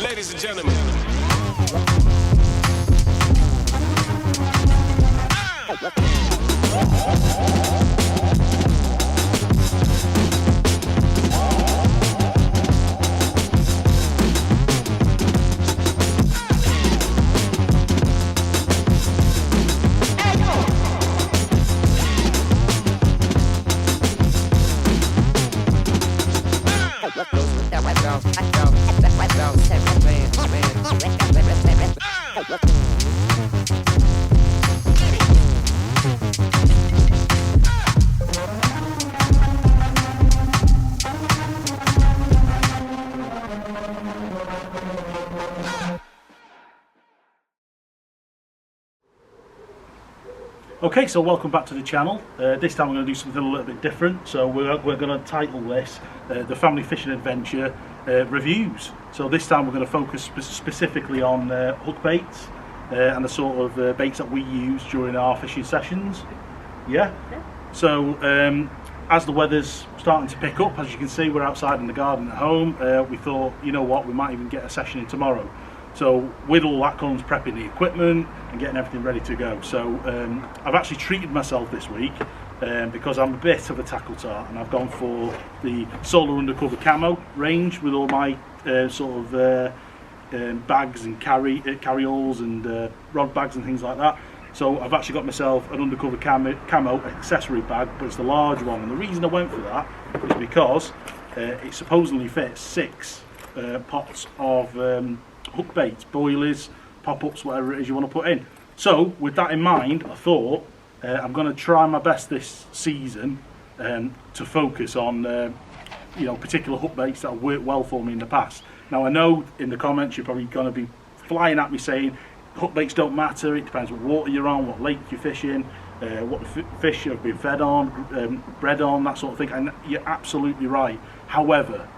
Ladies and gentlemen. Okay, so welcome back to the channel. This time we're going to do something a little bit different. So we're going to title this the Family Fishing Adventure Reviews. So this time we're going to focus specifically on hook baits and the sort of baits that we use during our fishing sessions. Yeah? So as the weather's starting to pick up, as you can see, we're outside in the garden at home. We thought, you know what, we might even get a session in tomorrow. So with all that comes prepping the equipment and getting everything ready to go. So I've actually treated myself this week because I'm a bit of a tackle tart, and I've gone for the Solar Undercover Camo range with all my sort of bags and carry-alls and rod bags and things like that. So I've actually got myself an Undercover Camo accessory bag, but it's the large one. And the reason I went for that is because it supposedly fits 6 pots of hook baits, boilies, pop-ups, whatever it is you want to put in. So with that in mind, I thought I'm going to try my best this season to focus on you know, particular hook baits that have worked well for me in the past. Now I know in the comments you're probably going to be flying at me saying hook baits don't matter, it depends what water you're on, what lake you're fishing, what the fish have been fed on, bred on, that sort of thing, and you're absolutely right. However,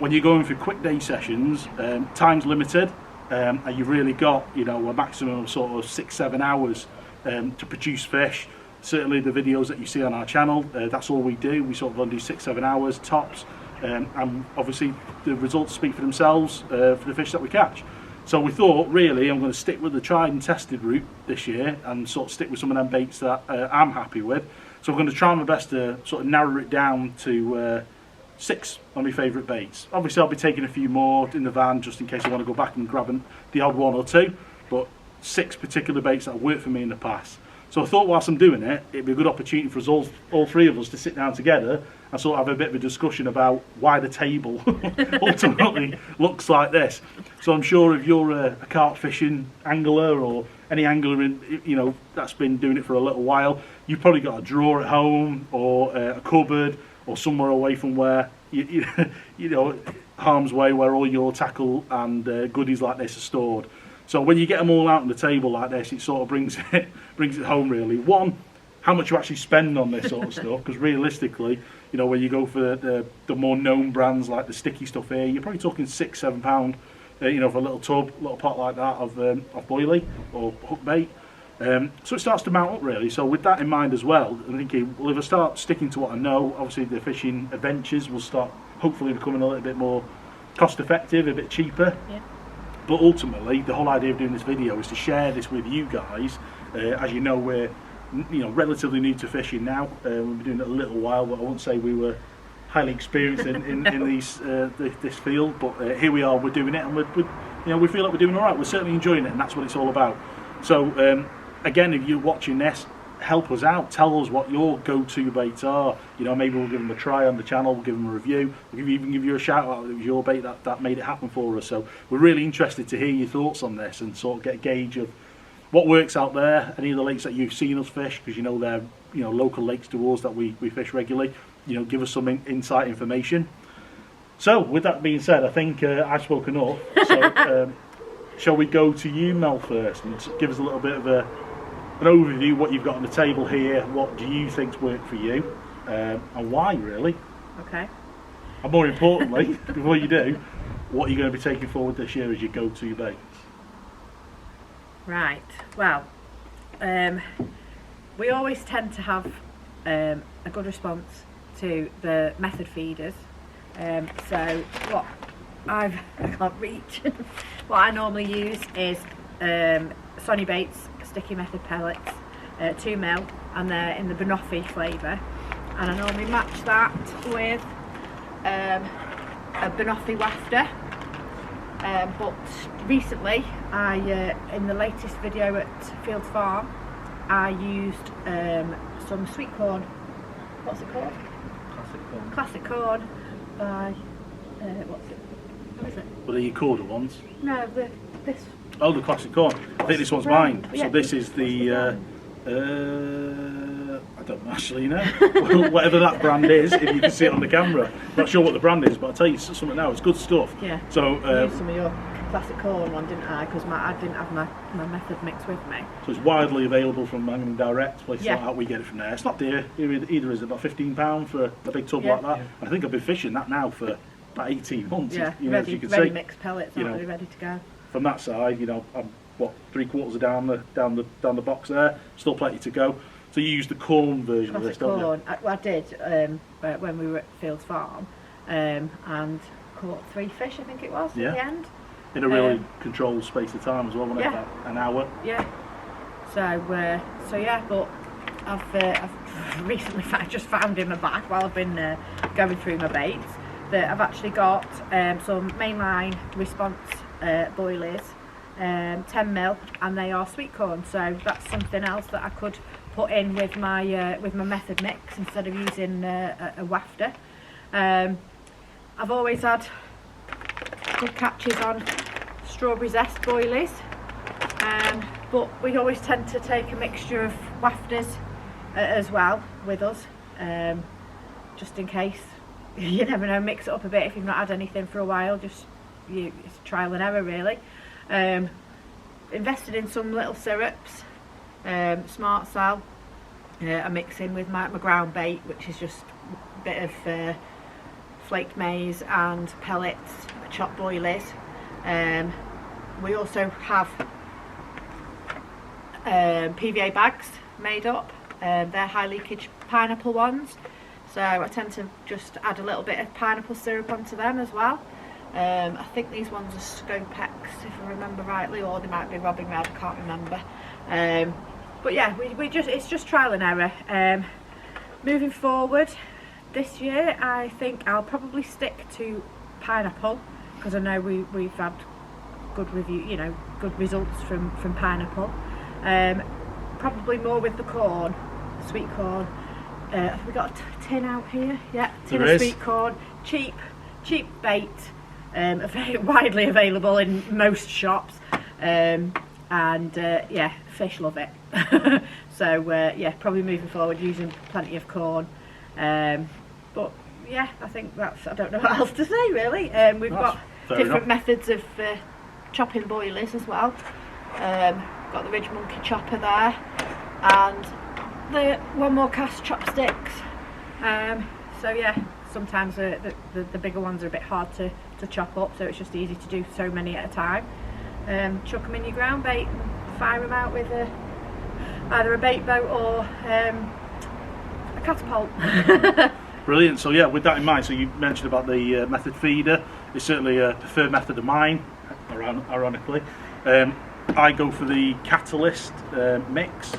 when you're going for quick day sessions, time's limited, and you've really got, you know, a maximum of sort of 6-7 hours to produce fish. Certainly the videos that you see on our channel, that's all we do. We sort of only do 6-7 hours tops, and obviously the results speak for themselves for the fish that we catch. So we thought, really, I'm going to stick with the tried and tested route this year and sort of stick with some of them baits that I'm happy with. So I'm going to try my best to sort of narrow it down to 6 of my favourite baits. Obviously I'll be taking a few more in the van just in case I want to go back and grab the odd 1 or 2, but 6 particular baits that have worked for me in the past. So I thought whilst I'm doing it, it'd be a good opportunity for us all 3 of us to sit down together and sort of have a bit of a discussion about why the table ultimately looks like this. So I'm sure if you're a carp fishing angler or any angler in, you know, that's been doing it for a little while, you've probably got a drawer at home or a cupboard or somewhere away from where you know, harm's way, where all your tackle and goodies like this are stored. So when you get them all out on the table like this, it sort of brings it home really. One, how much you actually spend on this sort of stuff, because realistically, you know, when you go for the more known brands like the sticky stuff here, you're probably talking £6-7, you know, for a little tub, little pot like that of boilie or hook bait. So it starts to mount up really. So with that in mind as well, I'm thinking, well, if I start sticking to what I know, obviously the fishing adventures will start hopefully becoming a little bit more cost effective, a bit cheaper. Yeah. But ultimately the whole idea of doing this video is to share this with you guys. As you know, we're, you know, relatively new to fishing now. We've been doing it a little while, but I won't say we were highly experienced in this field, but here we are, we're doing it, and you know, we feel like we're doing all right. We're certainly enjoying it, and that's what it's all about. So again, if you're watching this, help us out, tell us what your go-to baits are. You know, maybe we'll give them a try on the channel, we'll give them a review, we'll even give you a shout out. It was your bait that made it happen for us. So we're really interested to hear your thoughts on this and sort of get a gauge of what works out there, any of the lakes that you've seen us fish, because you know they're, you know, local lakes to us that we fish regularly. You know, give us some insight information. So with that being said, I think I've spoken up. So shall we go to you, Mel, first, and give us a little bit of an overview, what you've got on the table here, what do you think's worked for you, and why, really? Okay. And more importantly, before you do, what are you going to be taking forward this year as your go-to baits? Right, well, we always tend to have a good response to the method feeders. So what I can't reach. What I normally use is Sonny Baits sticky method pellets, 2 mil, and they're in the banoffee flavour. And I normally match that with a banoffee wafter. But recently, in the latest video at Fields Farm, I used some sweet corn. What's it called? Classic corn. Classic corn by what's it? What is it? Well, are your Corda ones? No, this. Oh, the classic corn. I think this one's mine. Yeah. So this is the. I don't actually know. Whatever that brand is, if you can see it on the camera. Not sure what the brand is, but I'll tell you something now. It's good stuff. Yeah. So I used some of your classic corn one, didn't I? Because I didn't have my method mix with me. So it's widely available from Mangan Direct, places Yeah. like that. We get it from there. It's not dear either, is it? About £15 for a big tub Yeah. like that. And I think I've been fishing that now for about 18 months. Yeah, You know, as ready, you can ready see. mixed pellets, you aren't know, they? Ready to go. From that side, you know, I'm what 3/4 down the box there. Still plenty to go. So you use the corn version of this, Classic don't you? corn. I did when we were at Fields Farm, and caught 3 fish. I think it was Yeah. at the end. In a really controlled space of time as well, wasn't it? Yeah. About an hour. Yeah. So yeah, but I've recently just found in my bag while I've been going through my baits that I've actually got some mainline response boilies, 10 mil, and they are sweet corn. So that's something else that I could put in with my method mix instead of using a wafter. I've always had good catches on strawberry zest boilies, but we always tend to take a mixture of wafters as well with us, just in case. You never know, mix it up a bit if you've not had anything for a while. It's trial and error really. Invested in some little syrups, Smart Sal. I mix in with my ground bait, which is just a bit of flaked maize and pellets, chopped boilies. We also have PVA bags made up. They're high leakage pineapple ones, so I tend to just add a little bit of pineapple syrup onto them as well. I think these ones are Scopex, if I remember rightly, or they might be Robin Red, I can't remember. But yeah, it's just trial and error. Moving forward this year, I think I'll probably stick to pineapple, because I know we've had good good results from pineapple. Probably more with the corn, sweet corn. Have we got a tin out here? Yeah, tin of sweet corn. Cheap bait. Very widely available in most shops. Yeah, fish love it. So yeah, probably moving forward using plenty of corn. But yeah, I think I don't know what else to say really. We've got different methods of chopping boilies as well. Got the Ridge Monkey chopper there, and the one more cast chopsticks. So yeah, sometimes the bigger ones are a bit hard to chop up, so it's just easy to do so many at a time. Chuck them in your ground bait and fire them out with either a bait boat or a catapult. Brilliant. So yeah, with that in mind, so you mentioned about the method feeder. It's certainly a preferred method of mine, ironically. I go for the Catalyst mix.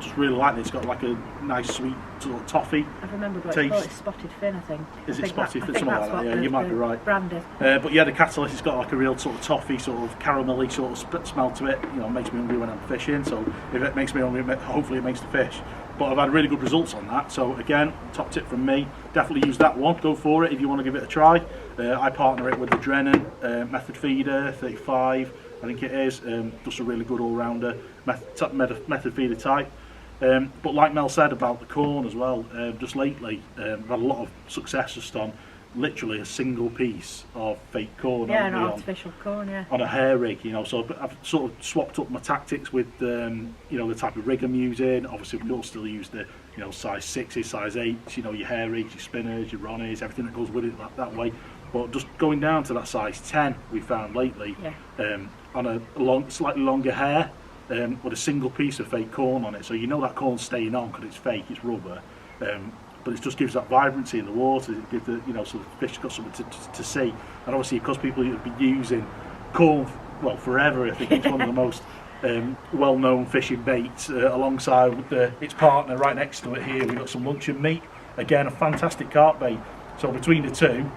Just really like it. It's got like a nice sweet sort of toffee. I remember what taste. It's spotted fin, I think. Is it spotted fin? Something like that. Yeah, you might be right. Brand is. But yeah, the Catalyst has got like a real sort of toffee, sort of caramelly sort of smell to it. You know, it makes me hungry when I'm fishing. So if it makes me hungry, hopefully it makes the fish. But I've had really good results on that. So again, top tip from me: definitely use that one. Go for it if you want to give it a try. I partner it with the Drennan method feeder 35. I think it is, just a really good all-rounder method feeder type. But like Mel said about the corn as well, just lately I've had a lot of success just on literally a single piece of fake corn. Yeah, an artificial corn, yeah. On a hair rig, you know, so I've sort of swapped up my tactics with, you know, the type of rig I'm using. Obviously we all still use the, you know, size 6s, size 8s, you know, your hair rigs, your spinners, your ronnies, everything that goes with it that way. But just going down to that size 10 we found lately, yeah. On a slightly longer hair, with a single piece of fake corn on it, so you know that corn's staying on because it's fake, it's rubber. but it just gives that vibrancy in the water. It gives the, you know, so the fish got something to see. And obviously, because people have been using corn, well, forever, I think it's one of the most well-known fishing baits, alongside with its partner right next to it here. We've got some luncheon meat, again a fantastic carp bait. So between the two,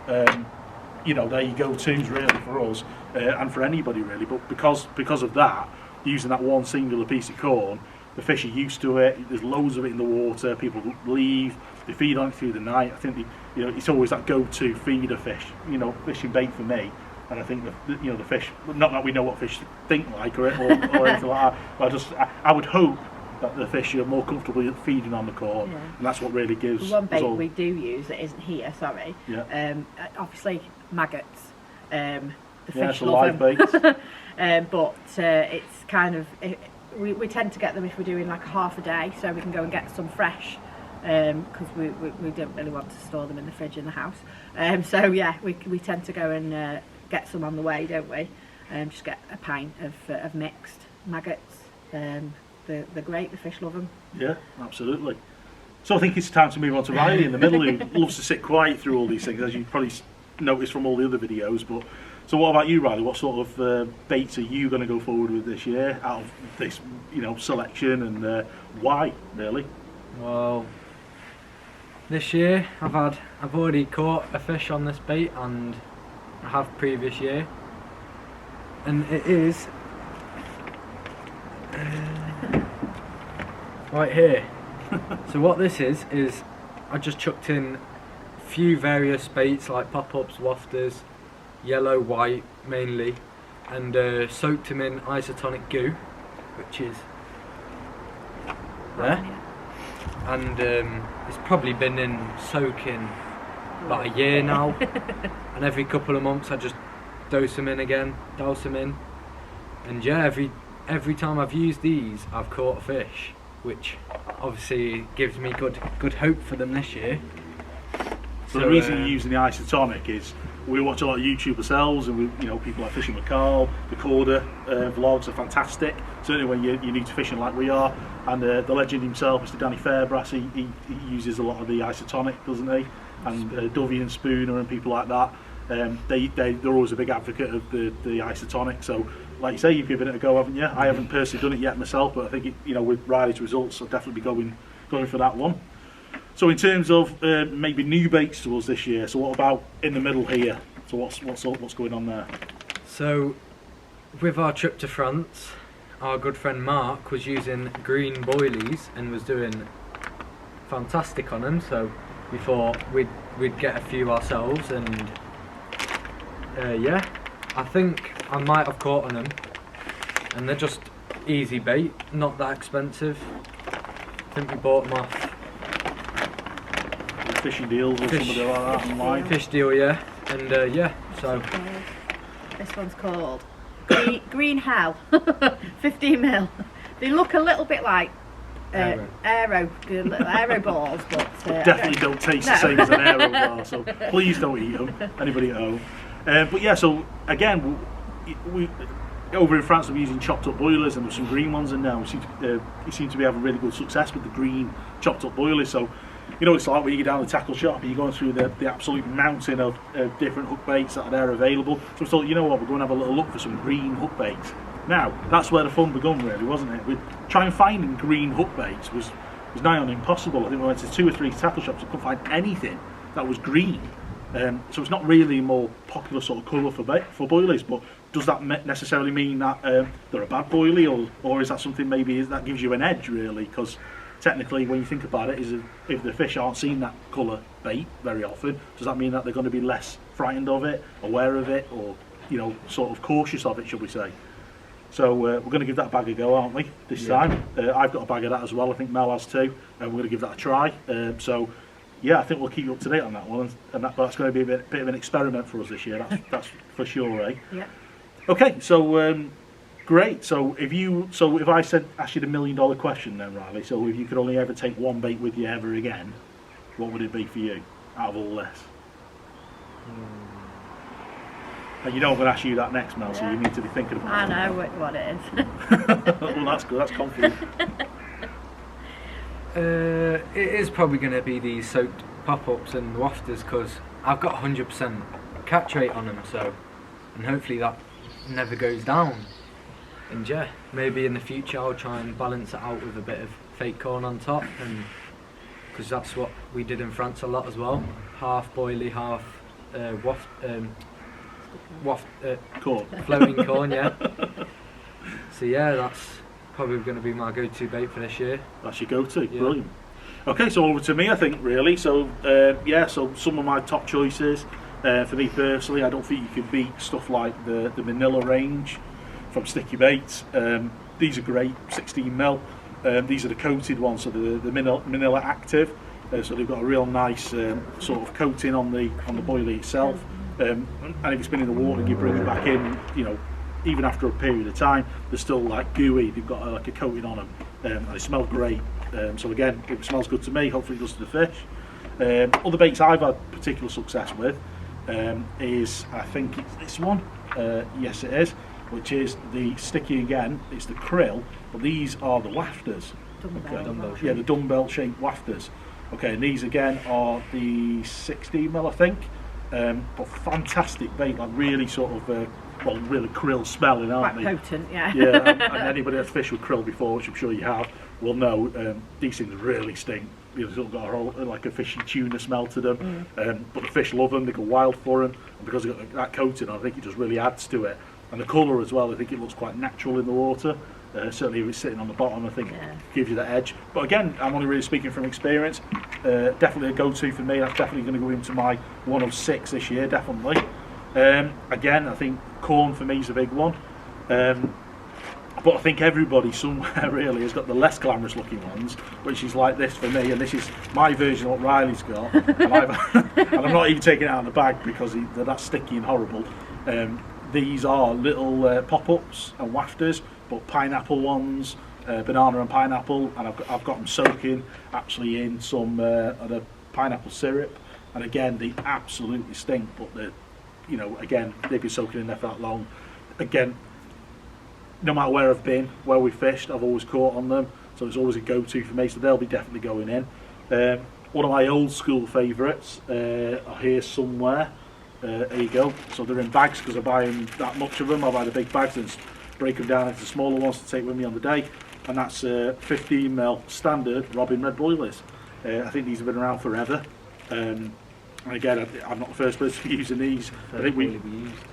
you know, they're your go-tos really for us, and for anybody really. But because of that, using that one singular piece of corn, the fish are used to it. There's loads of it in the water. People leave, they feed on it through the night. I think you know, it's always that go-to feeder fish, you know, fishing bait for me. And I think you know, the fish, not that we know what fish think like or anything like that, but I would hope that the fish are more comfortable feeding on the corn, and that's what really gives. The one bait we do use that isn't here, sorry. Yeah. Obviously maggots. The fish it's a love live them. bait. But it's kind of we tend to get them if we're doing like a half a day, so we can go and get some fresh. Because we don't really want to store them in the fridge in the house. So yeah, we tend to go and get some on the way, don't we? Just get a pint of mixed maggots. They're great, the fish love them. Yeah, absolutely. So I think it's time to move on to Riley in the middle, who loves to sit quiet through all these things, as you probably noticed from all the other videos. But so what about you, Riley? What sort of baits are you going to go forward with this year out of this, you know, selection, and why really? Well, this year I've already caught a fish on this bait, and I have previous year, and it is right here. So what this is I just chucked in a few various baits like pop-ups, wafters, yellow, white mainly, and soaked them in isotonic goo, which is there. And it's probably been in soaking about a year now, and every couple of months I just douse them in, and yeah, every time I've used these I've caught a fish, which obviously gives me good hope for them this year. So the reason you're using the isotonic is we watch a lot of YouTube ourselves, and you know, people like Fishing with Carl, the Corder vlogs are fantastic, certainly when you're new to fishing like we are. And the legend himself, Mr. Danny Fairbrass, he uses a lot of the isotonic, doesn't he? And Dovey and Spooner and people like that, they're always a big advocate of the isotonic. So like you say, you've given it a go, haven't you? I haven't personally done it yet myself, but I think you know, with Riley's results, I'll definitely be going for that one. So in terms of maybe new baits to us this year, so what about in the middle here? So what's going on there? So with our trip to France, our good friend Mark was using green boilies and was doing fantastic on them, so we thought we'd get a few ourselves, and yeah, I think I might have caught on them, and they're just easy bait, not that expensive. I think we bought them off Fishing Deals or somebody like that online. Fish Deal, yeah, and yeah, so this one's called Green Hell, 15 mil. They look a little bit like aero balls, but definitely don't taste the same as an aero bar. So please don't eat them, anybody at home. But yeah, so again, we over in France we're using chopped up boilers, and there's some green ones in there. We seem to be having really good success with the green chopped up boilers. So you know, it's like when you go down the tackle shop and you're going through the absolute mountain of different hook baits that are there available. So we thought, you know what, we're going to have a little look for some green hook baits. Now, that's where the fun begun really, wasn't it? We'd try and finding green hook baits was nigh on impossible. I think we went to 2 or 3 tackle shops and couldn't find anything that was green. So it's not really a more popular sort of colour for boilies, but does that necessarily mean that they're a bad boilie, or is that something maybe that gives you an edge really? Because technically, when you think about it, is if the fish aren't seeing that colour bait very often, does that mean that they're going to be less frightened of it, aware of it, or you know, sort of cautious of it, should we say? So we're going to give that a bag a go, aren't we, this time? I've got a bag of that as well, I think Mel has too, and we're going to give that a try. So yeah, I think we'll keep you up to date on that one, and that's going to be a bit of an experiment for us this year, that's for sure, eh? Yeah. Okay, so great. So if I asked you the $1 million question then, Riley, so if you could only ever take one bait with you ever again, what would it be for you out of all this? And you know I'm going to ask you that next, Mel, so you need to be thinking about it. I know what it is. Well, that's good, that's confident. It is probably going to be these soaked pop-ups and wafters, because I've got 100% catch rate on them, so, and hopefully that never goes down. And yeah, maybe in the future I'll try and balance it out with a bit of fake corn on top, and because that's what we did in France a lot as well. Half boilie, half Corn. floating corn, yeah. So yeah, that's probably going to be my go-to bait for this year. That's your go-to, Yeah. brilliant. Okay, so over to me, I think, really. So, yeah, so some of my top choices, for me personally, I don't think you can beat stuff like the Manila range from Sticky Baits. These are great, 16mm. These are the coated ones, so the Manila Active. So they've got a real nice sort of coating on the boilie itself. And if it's been in the water and you bring it back in, you know, even after a period of time, they're still like gooey. They've got like a coating on them, and they smell great. So again, it smells good to me. Hopefully, it does to the fish. Other baits I've had particular success with is, I think it's this one. Yes, it is. Which is the sticky again. It's the krill, but these are the wafters. Dumbbell. Yeah, the dumbbell shaped wafters. Okay, and these again are the 16mm, I think. But fantastic bait, like really sort of, well, really krill smelling, aren't Quite they? potent, yeah. Yeah, and anybody that's fished with krill before, which I'm sure you have, will know these things really stink. You know, they've got a whole, like a fishy tuna smell to them. But the fish love them, they go wild for them, and because they've got that coating on, I think it just really adds to it. And the colour as well, I think it looks quite natural in the water. Certainly if it's sitting on the bottom, I think it gives you that edge. But again, I'm only really speaking from experience. Definitely a go-to for me. That's definitely going to go into my 1 of 6 this year, definitely. Again, I think corn for me is a big one. But I think everybody somewhere really has got the less glamorous looking ones, which is like this for me, and this is my version of what Riley's got. And I'm not even taking it out of the bag because they're that sticky and horrible. These are little pop-ups and wafters, but pineapple ones, banana and pineapple, and I've got them soaking actually in some of the pineapple syrup, and again they absolutely stink, but they're, you know, again they've been soaking in there for that long. Again, no matter where I've been, where we fished, I've always caught on them, so it's always a go-to for me, so they'll be definitely going in. One of my old school favourites are here somewhere. There you go. So they're in bags because I buy that much of them. I buy the big bags and break them down into smaller ones to take with me on the day. And that's 15mm standard Robin Red boilies. I think these have been around forever. And again, I'm not the first person to be using these. I think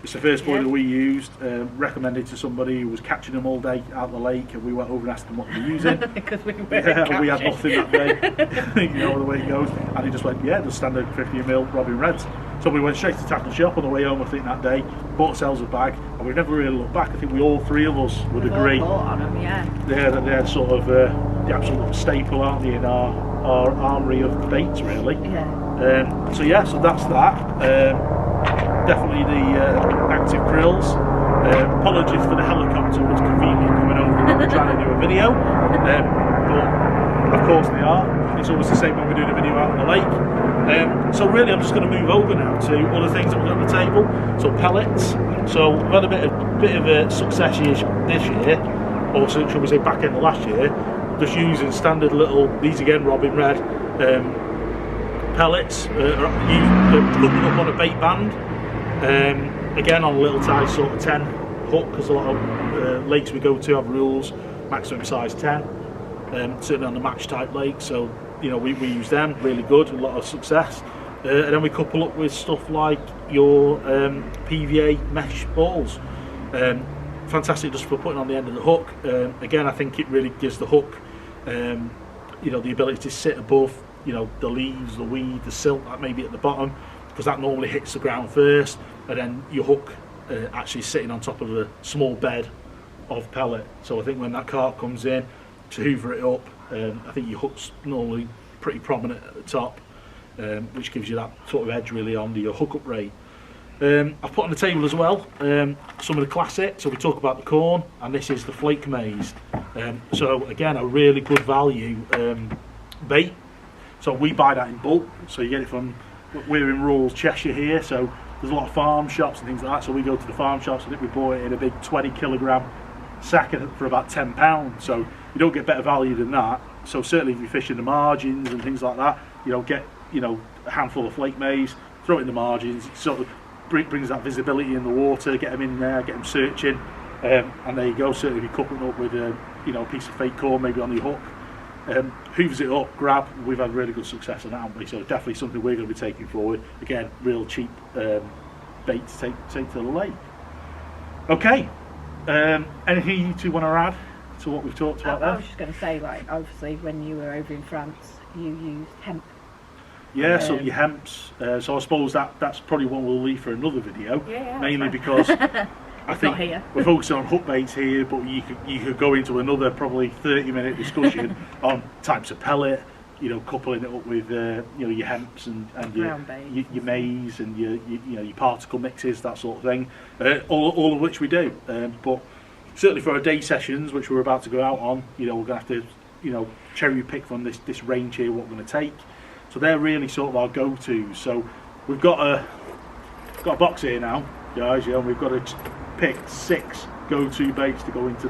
it's the first boiler we used. Recommended to somebody who was catching them all day out the lake, and we went over and asked them what they were using. Because we we had nothing that day. You know the way it goes. And he just went, yeah, the standard 15mm Robin Reds. So we went straight to the tackle shop on the way home, I think, that day, bought ourselves a bag, and we've never really looked back. I think we all three of us would agree. On them, yeah. They're sort of the absolute staple, aren't they, in our armoury of baits, really. Yeah. So yeah, so that's that. Definitely the active krills. Apologies for the helicopter, it's convenient coming over when we're trying to do a video. But of course they are. It's always the same when we're doing a video out on the lake. So really I'm just going to move over now to other things that we've got on the table. So pellets. So we've had a bit of a success this year, or shall we say back end of last year, just using standard little, these again Robin Red, pellets, hooking up on a bait band, again on a little size sort of 10 hook, because a lot of lakes we go to have rules, maximum size 10, certainly on the match type lake, so you know we use them, really good, a lot of success. And then we couple up with stuff like your PVA mesh balls. Fantastic just for putting on the end of the hook. Again, I think it really gives the hook you know, the ability to sit above, you know, the leaves, the weed, the silt that may be at the bottom, because that normally hits the ground first, and then your hook actually sitting on top of a small bed of pellet. So I think when that carp comes in to hoover it up, I think your hook's normally pretty prominent at the top, which gives you that sort of edge really on your hookup rate. I've put on the table as well some of the classic. So we talk about the corn, and this is the flake maize. So again, a really good value bait. So we buy that in bulk. So you get it from, we're in rural Cheshire here, so there's a lot of farm shops and things like that. So we go to the farm shops. I think we bought it in a big 20 kilogram sack for about £10. So you don't get better value than that. So certainly if you're fishing the margins and things like that, you know, get, you know, a handful of flake maize, throw it in the margins, sort of brings that visibility in the water, get them in there, get them searching, and there you go. Certainly if you couple it up with a, you know, a piece of fake core maybe on your hook, hoovers it up, grab. We've had really good success on that, haven't we? So definitely something we're going to be taking forward. Again, real cheap bait to take to the lake. Okay, anything you two want to add to what we've talked about there? I was just going to say, like, obviously when you were over in France, you used hemp. Yeah, so your hemps. So I suppose that's probably one we'll leave for another video. Yeah, mainly because I think we're focusing on hook baits here, but you could go into another probably 30-minute discussion on types of pellet. You know, coupling it up with you know, your hemps and your maize and your you know, your particle mixes, that sort of thing. All of which we do. But certainly for our day sessions, which we're about to go out on, you know, we're going to have to, you know, cherry pick from this range here what we're going to take. So they're really sort of our go-tos. So we've got a box here now, guys. Yeah, and we've got to pick 6 go-to baits to go into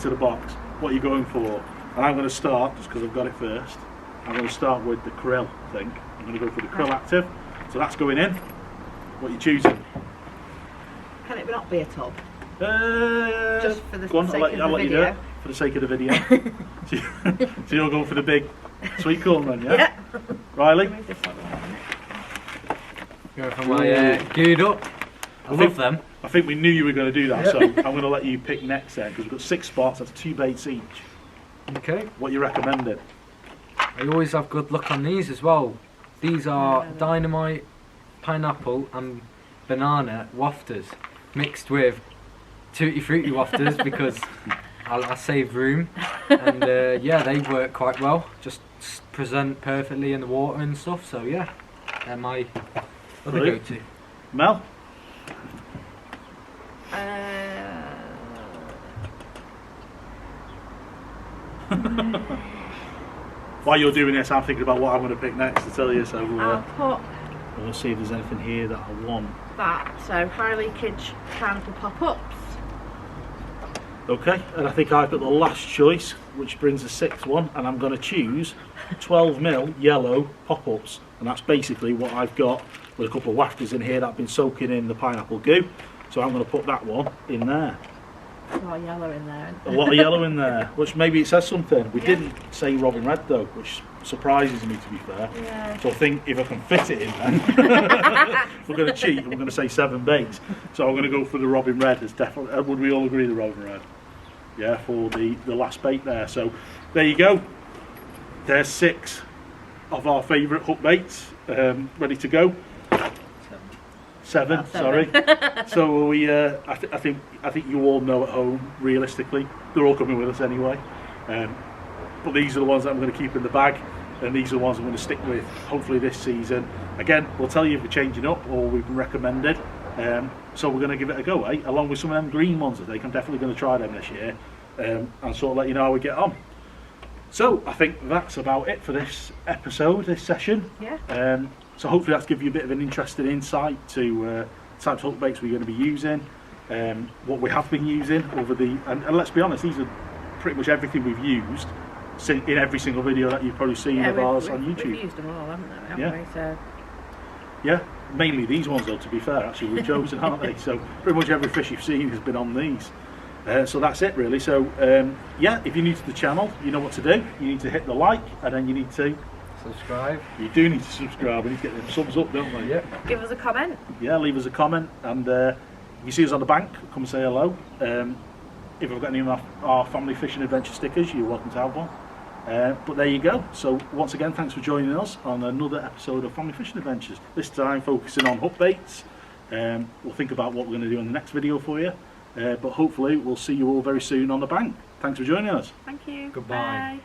the box. What are you going for? And I'm going to start just because I've got it first. I'm going to start with the krill. I think I'm going to go for the krill active. So that's going in. What are you choosing? Can it not be a tub? Just for the go on, sake of the I'll let you do video. it for the sake of the video. So you're going for the big sweet corn then, yeah? Yeah. Riley? Go for my geared up. I love them. I think we knew you were going to do that, so I'm going to let you pick next then, because we've got 6 spots, that's 2 baits each. Okay. What are you recommending? I always have good luck on these as well. These are dynamite, pineapple and banana wafters mixed with tutti frutti wafters because I save room, and yeah, they work quite well. Just present perfectly in the water and stuff. So yeah, they're my other go-to. Mel? While you're doing this, I'm thinking about what I'm going to pick next to tell you. So I'll put. We'll see if there's anything here that I want. That, so high leakage canical pop-ups. Okay, and I think I've got the last choice, which brings the 6th one, and I'm going to choose 12mm yellow pop-ups, and that's basically what I've got with a couple of wafters in here that have been soaking in the pineapple goo. So I'm going to put that one in there. A lot of yellow in there. A lot of yellow in there, which maybe it says something. We didn't say robin red though, which surprises me, to be fair. Yeah. So I think if I can fit it in then, if we're going to cheat, we're going to say 7 baits. So I'm going to go for the robin red. It's definitely, would we all agree the robin red? Yeah, for the last bait there. So there you go. There's 6 of our favourite hook baits ready to go. 7, sorry. So we, I think you all know at home. Realistically, they're all coming with us anyway. But these are the ones that I'm going to keep in the bag, and these are the ones I'm going to stick with. Hopefully this season. Again, we'll tell you if we're changing up or we've been recommended. So we're going to give it a go, along with some of them green ones. I think I'm definitely going to try them this year, and sort of let you know how we get on. So I think that's about it for this episode, this session. Yeah. So hopefully that's given you a bit of an interesting insight to types of hook baits we're going to be using, what we have been using over the, and let's be honest, these are pretty much everything we've used in every single video that you've probably seen of ours on YouTube. We've used them all, haven't we? So. Yeah, mainly these ones though, to be fair, actually we've chosen, aren't they? So pretty much every fish you've seen has been on these. So that's it really. So yeah, if you're new to the channel, you know what to do. You need to hit the like, and then you need to subscribe. You do need to subscribe. We need to get them thumbs up, don't we? Yeah. Give us a comment. Yeah, leave us a comment, and if you see us on the bank, come say hello. If we've got any of our family fishing adventure stickers, you're welcome to have one. But there you go. So once again, thanks for joining us on another episode of Family Fishing Adventures. This time focusing on hook baits. We'll think about what we're going to do in the next video for you. But hopefully we'll see you all very soon on the bank. Thanks for joining us. Thank you. Goodbye. Bye.